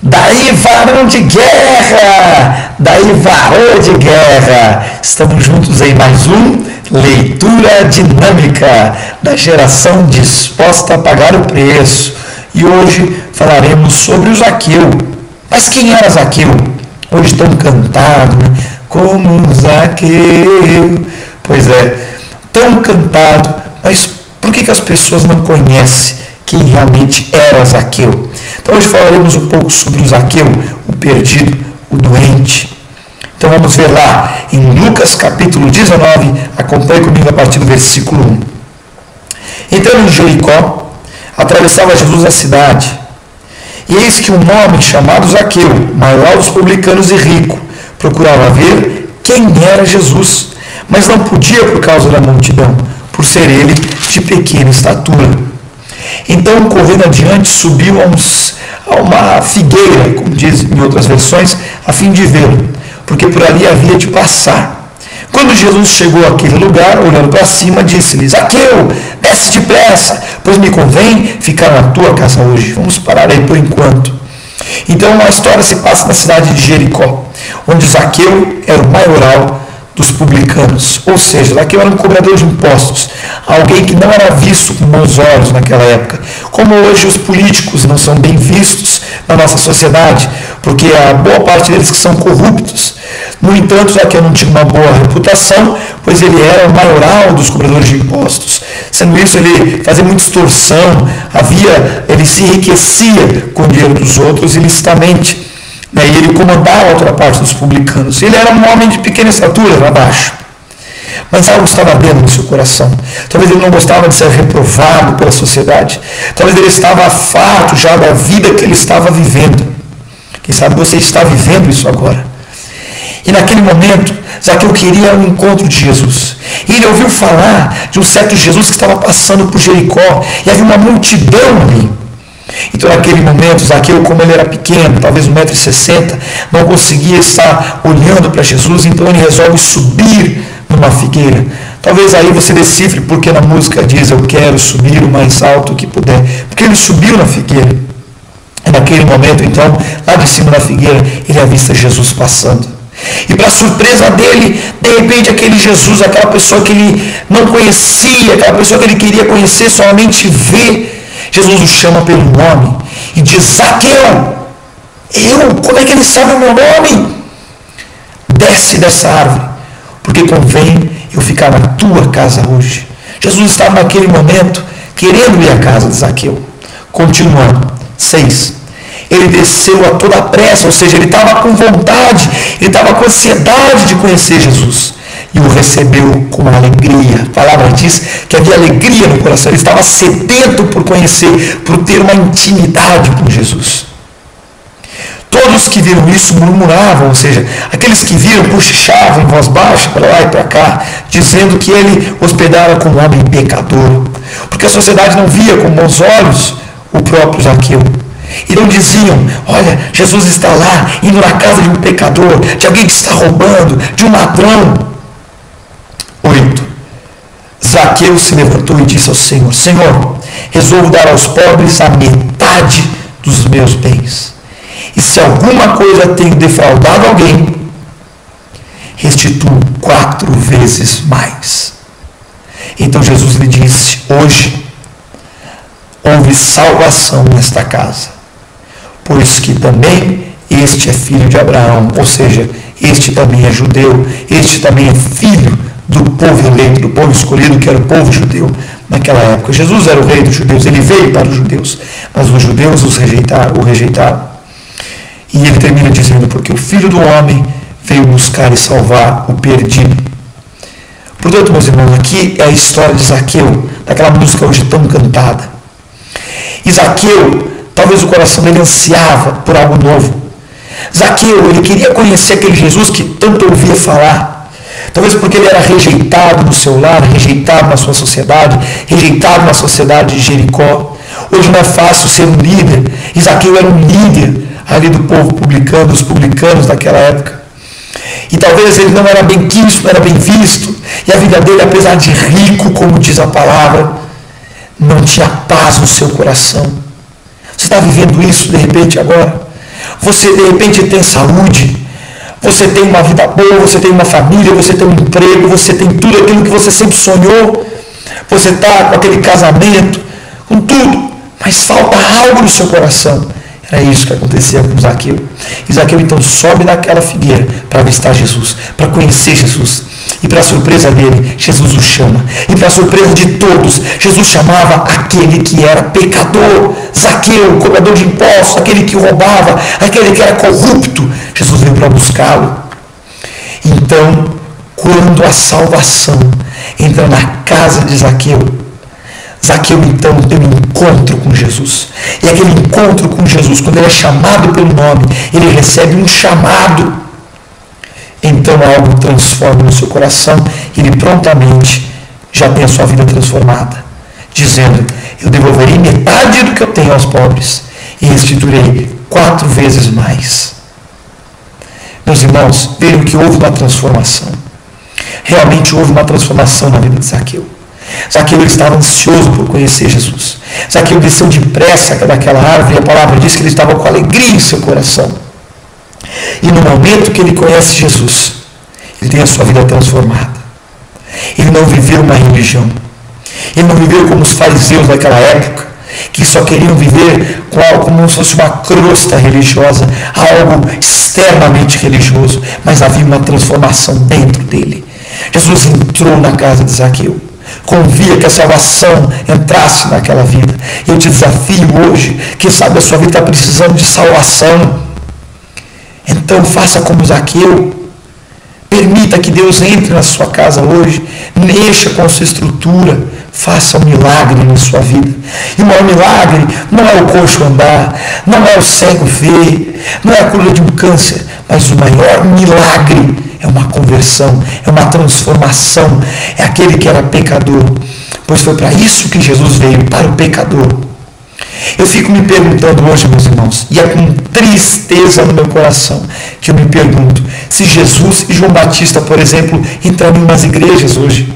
Daí varão de guerra, daí varão de guerra. Estamos juntos em mais um Leitura Dinâmica da geração disposta a pagar o preço. E hoje falaremos sobre o Zaqueu. Mas quem era Zaqueu? Hoje tão cantado, né? Como Zaqueu. Pois é, tão cantado, mas por que as pessoas não conhecem quem realmente era Zaqueu? Então hoje falaremos um pouco sobre o Zaqueu, o perdido, o doente. Então vamos ver lá em Lucas capítulo 19, acompanhe comigo a partir do versículo 1. Entrando em Jericó, atravessava Jesus a cidade, e eis que um homem chamado Zaqueu, maior dos publicanos e rico, procurava ver quem era Jesus, mas não podia por causa da multidão, por ser ele de pequena estatura. Então, correndo adiante, subiu a uma figueira, como diz em outras versões, a fim de vê-lo, porque por ali havia de passar. Quando Jesus chegou àquele lugar, olhando para cima, disse-lhe: Zaqueu, desce depressa, pois me convém ficar na tua casa hoje. Vamos parar aí por enquanto. Então, a história se passa na cidade de Jericó, onde Zaqueu era o maioral dos publicanos, ou seja, Zaqueu era um cobrador de impostos, alguém que não era visto com bons olhos naquela época, como hoje os políticos não são bem vistos na nossa sociedade, porque a boa parte deles que são corruptos. No entanto, Zaqueu não tinha uma boa reputação, pois ele era o maioral dos cobradores de impostos. Sendo isso, ele fazia muita extorsão, ele se enriquecia com o dinheiro dos outros ilicitamente. E ele comandava a outra parte dos publicanos. Ele era um homem de pequena estatura, lá baixo. Mas algo estava dentro do seu coração. Talvez ele não gostava de ser reprovado pela sociedade. Talvez ele estava farto já da vida que ele estava vivendo. Quem sabe você está vivendo isso agora. E naquele momento, Zaqueu queria um encontro de Jesus. E ele ouviu falar de um certo Jesus que estava passando por Jericó. E havia uma multidão ali. Então, naquele momento, Zaqueu, como ele era pequeno, talvez 1,60 m, não conseguia estar olhando para Jesus, então ele resolve subir numa figueira. Talvez aí você decifre porque na música diz: eu quero subir o mais alto que puder. Porque ele subiu na figueira. E naquele momento, então, lá de cima da figueira, ele avista Jesus passando. E para surpresa dele, de repente aquele Jesus, aquela pessoa que ele não conhecia, aquela pessoa que ele queria conhecer, somente ver, Jesus o chama pelo nome e diz: Zaqueu, como é que ele sabe o meu nome? Desce dessa árvore, porque convém eu ficar na tua casa hoje. Jesus estava naquele momento querendo ir à casa de Zaqueu. Continuando, 6. Ele desceu a toda pressa, ou seja, ele estava com vontade, ele estava com ansiedade de conhecer Jesus. E o recebeu com alegria. A palavra diz que havia alegria no coração. Ele estava sedento por conhecer, por ter uma intimidade com Jesus. Todos que viram isso murmuravam, ou seja, aqueles que viram cochichavam em voz baixa para lá e para cá, dizendo que ele hospedara como um homem pecador, porque a sociedade não via com bons olhos o próprio Zaqueu. E não diziam: olha, Jesus está lá, indo na casa de um pecador, de alguém que está roubando, de um ladrão. 8. Zaqueu se levantou e disse ao Senhor: Senhor, resolvo dar aos pobres a metade dos meus bens. E se alguma coisa tenho defraudado alguém, restituo 4 vezes mais. Então Jesus lhe disse: hoje houve salvação nesta casa, pois que também este é filho de Abraão, ou seja, este também é judeu, este também é filho do povo eleito, do povo escolhido, que era o povo judeu naquela época. Jesus era o rei dos judeus, ele veio para os judeus, mas os judeus o rejeitaram. E ele termina dizendo: porque o Filho do Homem veio buscar e salvar o perdido. Portanto, meus irmãos, aqui é a história de Zaqueu, daquela música hoje tão cantada. E Zaqueu, talvez o coração dele ansiava por algo novo. Zaqueu, ele queria conhecer aquele Jesus que tanto ouvia falar. Talvez porque ele era rejeitado no seu lar, rejeitado na sua sociedade, rejeitado na sociedade de Jericó. Hoje não é fácil ser um líder. E Zaqueu era um líder ali do povo publicano, dos publicanos daquela época. E talvez ele não era bem quisto, não era bem visto. E a vida dele, apesar de rico, como diz a palavra, não tinha paz no seu coração. Você está vivendo isso de repente agora? Você de repente tem saúde, você tem uma vida boa, você tem uma família, você tem um emprego, você tem tudo aquilo que você sempre sonhou, você está com aquele casamento, com tudo, mas falta algo no seu coração. Era isso que acontecia com Zaqueu. E Zaqueu então sobe naquela figueira para avistar Jesus, para conhecer Jesus. E para a surpresa dele, Jesus o chama. E para a surpresa de todos, Jesus chamava aquele que era pecador. Zaqueu, cobrador de impostos, aquele que roubava, aquele que era corrupto. Jesus veio para buscá-lo. Então, quando a salvação entra na casa de Zaqueu, Zaqueu então tem um encontro com Jesus. E aquele encontro com Jesus, quando ele é chamado pelo nome, ele recebe um chamado. Então algo transforma no seu coração e ele prontamente já tem a sua vida transformada, dizendo: eu devolverei metade do que eu tenho aos pobres e restituirei 4 vezes mais. Meus irmãos, vejam que houve uma transformação. Realmente houve uma transformação na vida de Zaqueu. Zaqueu ele estava ansioso por conhecer Jesus. Zaqueu desceu depressa daquela árvore e a palavra diz que ele estava com alegria em seu coração. E no momento que ele conhece Jesus, ele tem a sua vida transformada. Ele não viveu uma religião. Ele não viveu como os fariseus daquela época, que só queriam viver com algo como se fosse uma crosta religiosa, algo externamente religioso, mas havia uma transformação dentro dele. Jesus entrou na casa de Zaqueu, convia que a salvação entrasse naquela vida. Eu te desafio hoje, quem sabe a sua vida está precisando de salvação. Então faça como Zaqueu, permita que Deus entre na sua casa hoje, mexa com a sua estrutura, faça um milagre na sua vida. E o maior milagre não é o coxo andar, não é o cego ver, não é a cura de um câncer, mas o maior milagre é uma conversão, é uma transformação, é aquele que era pecador, pois foi para isso que Jesus veio, para o pecador. Eu fico me perguntando hoje, meus irmãos, e é com tristeza no meu coração que eu me pergunto se Jesus e João Batista, por exemplo, entraram em umas igrejas hoje.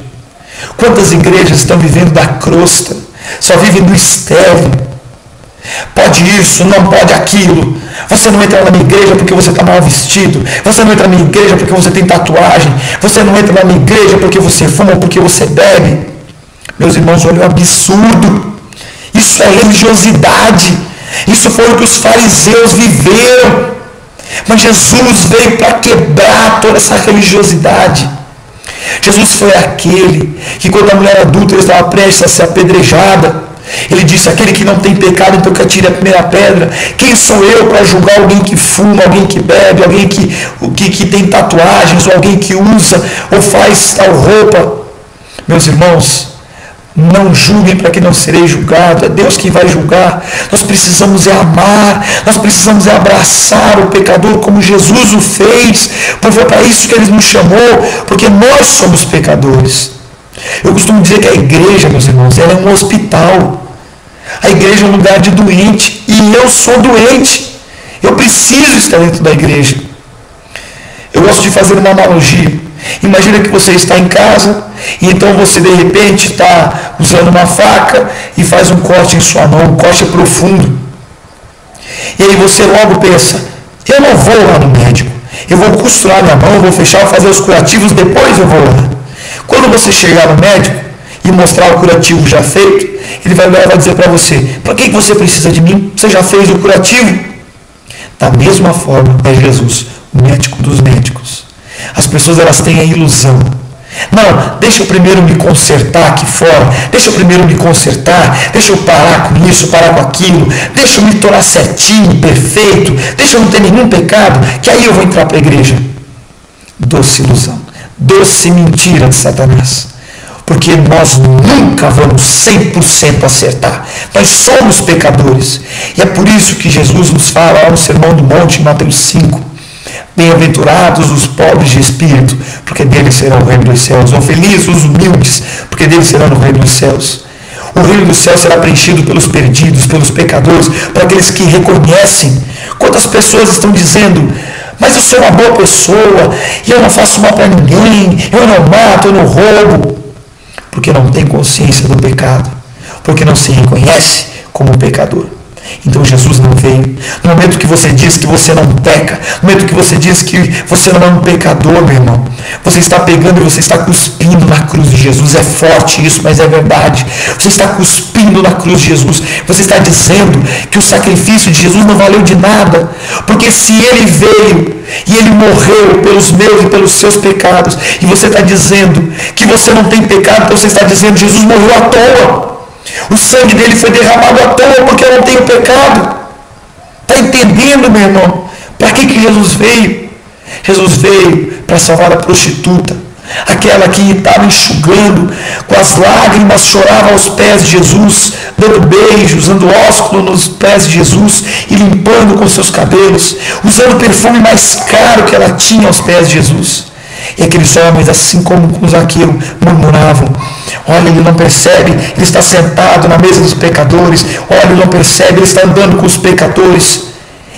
Quantas igrejas estão vivendo da crosta, só vivem do externo? Pode isso, não pode aquilo. Você não entra na minha igreja porque você está mal vestido. Você não entra na minha igreja porque você tem tatuagem. Você não entra na minha igreja porque você fuma ou porque você bebe. Meus irmãos, olha o absurdo. Isso é religiosidade. Isso foi o que os fariseus viveram. Mas Jesus veio para quebrar toda essa religiosidade. Jesus foi aquele que, quando a mulher adulta estava prestes a ser apedrejada, ele disse: aquele que não tem pecado, então que atire a primeira pedra. Quem sou eu para julgar alguém que fuma, alguém que bebe, alguém que tem tatuagens, ou alguém que usa ou faz tal roupa? Meus irmãos, não julguem para que não serei julgado. É Deus quem vai julgar. Nós precisamos amar, nós precisamos abraçar o pecador como Jesus o fez, porque foi para isso que Ele nos chamou, porque nós somos pecadores. Eu costumo dizer que a igreja, meus irmãos, ela é um hospital. A igreja é um lugar de doente, e eu sou doente. Eu preciso estar dentro da igreja. Eu gosto de fazer uma analogia. Imagina que você está em casa e então você de repente está usando uma faca e faz um corte em sua mão, um corte profundo. E aí você logo pensa: eu não vou lá no médico, eu vou costurar minha mão, eu vou fechar, vou fazer os curativos, depois eu vou lá. Quando você chegar no médico e mostrar o curativo já feito, ele vai dizer para você: para que você precisa de mim? Você já fez o curativo? Da mesma forma é Jesus, o médico dos médicos. As pessoas, elas têm a ilusão: não, deixa eu primeiro me consertar aqui fora, deixa eu primeiro me consertar, deixa eu parar com isso, parar com aquilo, deixa eu me tornar certinho, perfeito, deixa eu não ter nenhum pecado, que aí eu vou entrar para a igreja. Doce ilusão, doce mentira de Satanás, porque nós nunca vamos 100% acertar. Nós somos pecadores, e é por isso que Jesus nos fala lá no Sermão do Monte, em Mateus 5, bem-aventurados os pobres de espírito, porque deles será o reino dos céus. Ou felizes os humildes, porque deles será o reino dos céus. O reino dos céus será preenchido pelos perdidos, pelos pecadores, para aqueles que reconhecem. Quantas pessoas estão dizendo: mas eu sou uma boa pessoa, e eu não faço mal para ninguém, eu não mato, eu não roubo. Porque não tem consciência do pecado, porque não se reconhece como pecador. Então Jesus não veio. No momento que você diz que você não peca, no momento que você diz que você não é um pecador, meu irmão, você está pegando e você está cuspindo na cruz de Jesus. É forte isso, mas é verdade. Você está cuspindo na cruz de Jesus. Você está dizendo que o sacrifício de Jesus não valeu de nada, porque se ele veio e ele morreu pelos meus e pelos seus pecados, e você está dizendo que você não tem pecado, então você está dizendo que Jesus morreu à toa. O sangue dele foi derramado à toa porque eu não tenho pecado. Está entendendo, meu irmão? Para que Jesus veio? Jesus veio para salvar a prostituta, aquela que estava enxugando com as lágrimas, chorava aos pés de Jesus, dando beijos, dando ósculo nos pés de Jesus e limpando com seus cabelos, usando o perfume mais caro que ela tinha aos pés de Jesus. E aqueles homens, assim como com Zaqueu, murmuravam: olha, ele não percebe, ele está sentado na mesa dos pecadores, olha, ele não percebe, ele está andando com os pecadores.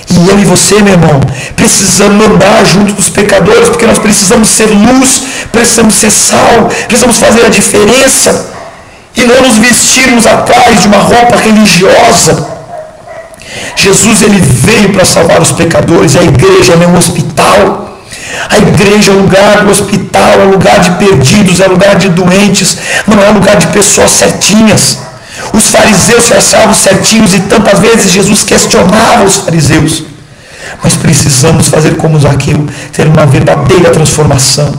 E eu e você, meu irmão, precisamos andar junto dos pecadores, porque nós precisamos ser luz, precisamos ser sal, precisamos fazer a diferença, e não nos vestirmos atrás de uma roupa religiosa. Jesus, ele veio para salvar os pecadores. A igreja não é um hospital. A igreja é um lugar do hospital, é um lugar de perdidos, é um lugar de doentes, não é um lugar de pessoas certinhas. Os fariseus se achavam certinhos e tantas vezes Jesus questionava os fariseus. Mas precisamos fazer como Zaqueu, ter uma verdadeira transformação.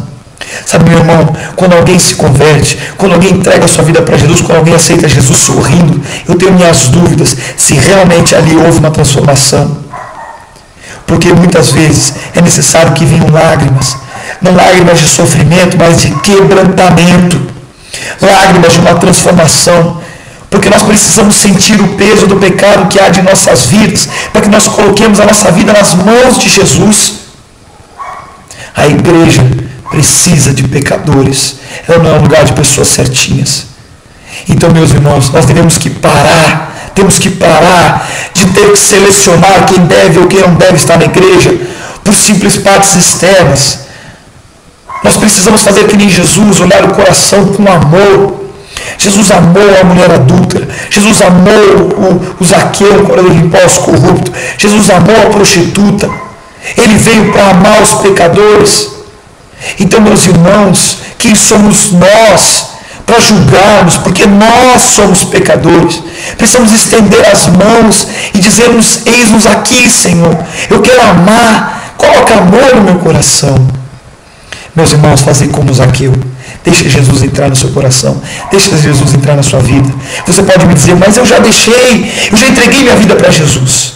Sabe, meu irmão, quando alguém se converte, quando alguém entrega a sua vida para Jesus, quando alguém aceita Jesus sorrindo, eu tenho minhas dúvidas se realmente ali houve uma transformação. Porque muitas vezes é necessário que venham lágrimas, não lágrimas de sofrimento, mas de quebrantamento, lágrimas de uma transformação, porque nós precisamos sentir o peso do pecado que há de nossas vidas, para que nós coloquemos a nossa vida nas mãos de Jesus. A igreja precisa de pecadores, ela não é um lugar de pessoas certinhas. Então, meus irmãos, nós temos que parar de ter que selecionar quem deve ou quem não deve estar na igreja por simples partes externas. Nós precisamos fazer que nem Jesus, olhar o coração com amor. Jesus amou a mulher adúltera, Jesus amou o Zaqueu, o cobrador de impostos corrupto, Jesus amou a prostituta, ele veio para amar os pecadores. Então, meus irmãos, quem somos nós para julgarmos, porque nós somos pecadores? Precisamos estender as mãos e dizermos: eis-nos aqui, Senhor, eu quero amar, coloca amor no meu coração. Meus irmãos, fazer como Zaqueu. Deixa Jesus entrar no seu coração, deixa Jesus entrar na sua vida. Você pode me dizer: mas eu já entreguei minha vida para Jesus.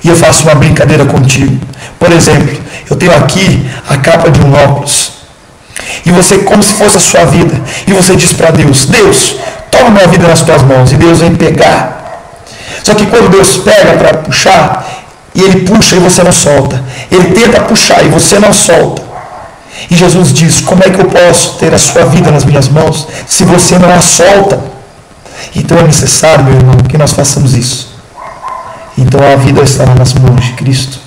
E eu faço uma brincadeira contigo. Por exemplo, eu tenho aqui a capa de um óculos, e você, como se fosse a sua vida, e você diz para Deus: Deus, toma minha vida nas tuas mãos, e Deus vem pegar. Só que quando Deus pega para puxar, e ele puxa e você não solta, ele tenta puxar e você não solta, e Jesus diz: como é que eu posso ter a sua vida nas minhas mãos se você não a solta? Então é necessário, meu irmão, que nós façamos isso. Então a vida estará nas mãos de Cristo.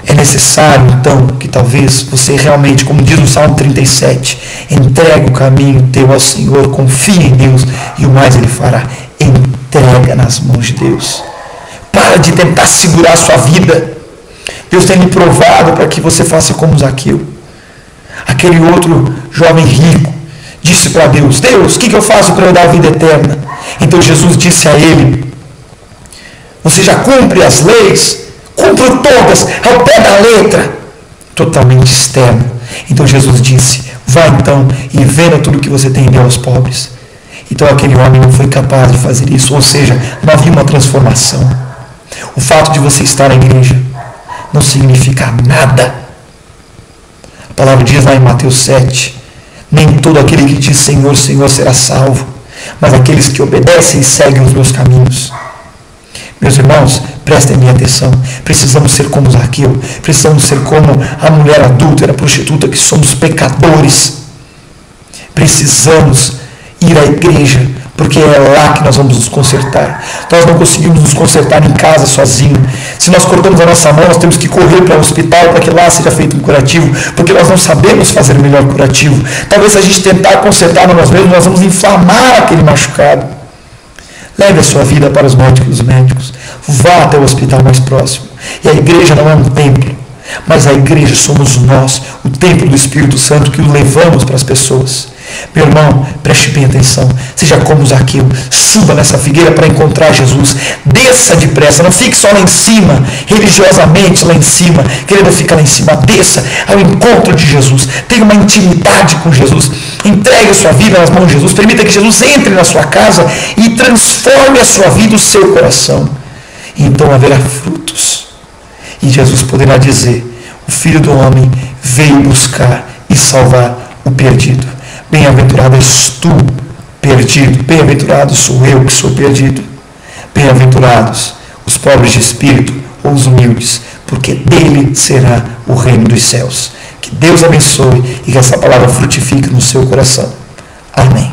É necessário, então, que talvez você realmente, como diz no Salmo 37, entregue o caminho teu ao Senhor, confie em Deus e o mais Ele fará. Entrega nas mãos de Deus. Para de tentar segurar a sua vida. Deus tem lhe provado para que você faça como Zaqueu. Aquele outro jovem rico disse para Deus: Deus, o que eu faço para eu dar a vida eterna? Então Jesus disse a ele: você já cumpre as leis? Cumpro todas, ao pé da letra. Totalmente externo. Então Jesus disse: vá então e venda tudo que você tem e dê aos pobres. Então aquele homem não foi capaz de fazer isso, ou seja, não havia uma transformação. O fato de você estar na igreja não significa nada. A palavra diz lá em Mateus 7, nem todo aquele que diz Senhor, Senhor será salvo, mas aqueles que obedecem e seguem os meus caminhos. Meus irmãos, prestem minha atenção. Precisamos ser como Zaqueu, precisamos ser como a mulher adúltera, a prostituta, que somos pecadores. Precisamos ir à igreja, porque é lá que nós vamos nos consertar. Nós não conseguimos nos consertar em casa sozinho. Se nós cortamos a nossa mão, nós temos que correr para o hospital para que lá seja feito um curativo, porque nós não sabemos fazer o melhor curativo. Talvez se a gente tentar consertar nós mesmos, nós vamos inflamar aquele machucado. Leve a sua vida para os médicos. Vá até o hospital mais próximo. E a igreja não é um templo, mas a igreja somos nós, o templo do Espírito Santo que o levamos para as pessoas. Meu irmão, preste bem atenção. Seja como Zaqueu, suba nessa figueira para encontrar Jesus. Desça depressa, não fique só lá em cima, religiosamente lá em cima, querendo ficar lá em cima. Desça ao encontro de Jesus. Tenha uma intimidade com Jesus. Entregue a sua vida nas mãos de Jesus. Permita que Jesus entre na sua casa e transforme a sua vida, o seu coração. E então haverá frutos. E Jesus poderá dizer: o Filho do Homem veio buscar e salvar o perdido. Bem-aventurado és tu, perdido. Bem-aventurado sou eu que sou perdido. Bem-aventurados os pobres de espírito ou os humildes, porque dele será o reino dos céus. Que Deus abençoe e que essa palavra frutifique no seu coração. Amém.